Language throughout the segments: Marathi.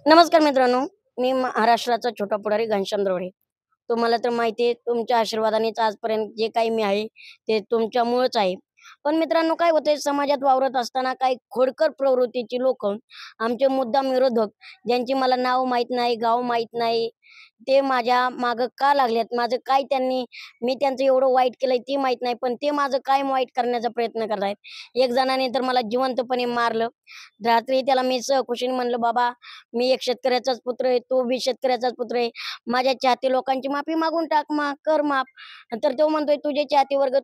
नमस्कार मित्रांनो, मी महाराष्ट्राचा छोटा पुढारी घनश्याम द्रोडे. तुम्हाला तर माहिती आहे, तुमच्या आशीर्वादानेच आजपर्यंत जे काही मी आहे, ते तुमच्यामुळेच आहे. पण मित्रांनो, काय होतंय समाजात वावरत असताना काही खोडकर प्रवृत्तीची लोकं, आमचे मुद्दाम विरोधक, ज्यांची मला नाव माहीत नाही, गाव माहीत नाही, ते माझ्या मागं का लागलेत? माझं काय त्यांनी मी त्यांचं एवढं वाईट केलंय ते माहीत नाही, पण ते माझं काय वाईट करण्याचा प्रयत्न करत आहेत. एक जणाने तर मला जिवंतपणे मारलं. रात्री त्याला मी सहकुशीने म्हणलं, "बाबा, मी एक शेतकऱ्याचाच पुत्र आहे, तो बी शेतकऱ्याचाच पुत्र आहे. माझ्या चाहते लोकांची माफी मागून टाक, कर माफ." तर तो म्हणतोय, "तुझे चाहते वर्ग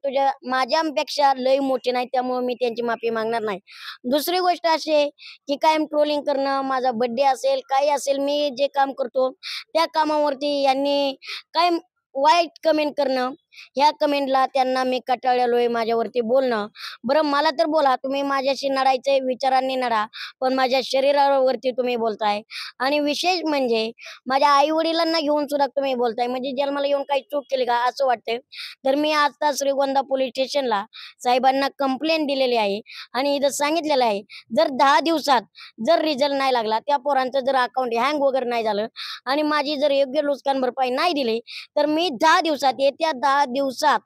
माझ्यापेक्षा लई मोठे नाहीत, त्यामुळे मी त्यांची माफी मागणार नाही." दुसरी गोष्ट अशी आहे, की कायम ट्रोलिंग करणं, माझा बर्थडे असेल, काही असेल, मी जे काम करतो, त्या कामावरती यांनी काय वाईट कमेंट करणं, ह्या कमेंटला त्यांना मी कंटाळलेलोय माझ्यावरती बोलणं. बरं मला तर बोला, तुम्ही माझ्याशी लढायचंय, विचारांनी लढा, पण माझ्या शरीरावरती तुम्ही बोलताय आणि विशेष म्हणजे माझ्या आई-वडिलांना घेऊन सुद्धा तुम्ही बोलताय. म्हणजे जन्माला येऊन काही चूक केली का असं वाटतंय. तर मी आता श्रीगोंदा पोलीस स्टेशनला साहेबांना कंप्लेंट दिलेली आहे आणि इथं सांगितलेलं आहे, जर 10 दिवसात जर रिझल्ट नाही लागला, त्या पोरांचं जर अकाउंट हँग वगैरे नाही झालं आणि माझी जर योग्य नुकसान भरपाई नाही दिली, तर मी 10 दिवसात येत्या 10 दिवसात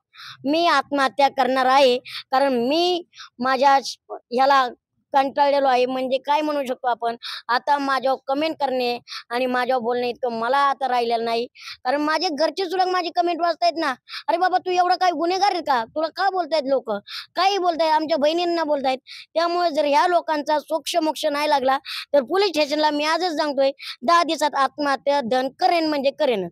मी आत्महत्या करणार आहे. कारण मी माझ्या ह्याला कंटाळलेलो आहे. म्हणजे काय म्हणू शकतो आपण, आता माझ्यावर कमेंट करणे आणि माझ्यावर बोलणे इतकं मला आता राहिलेलं नाही. कारण माझे घरचे सुद्धा माझी कमेंट वाचतायत ना, "अरे बाबा, तू एवढा काय गुन्हेगार आहे का? तुला का बोलतायत लोकं?" काहीही बोलतायत, आमच्या बहिणींना बोलतायत. त्यामुळे जर ह्या लोकांचा सोक्ष-मोक्ष नाही लागला, तर पोलीस स्टेशनला मी आजच सांगतोय, 10 दिवसात आत्महत्या करेन म्हणजे करेन.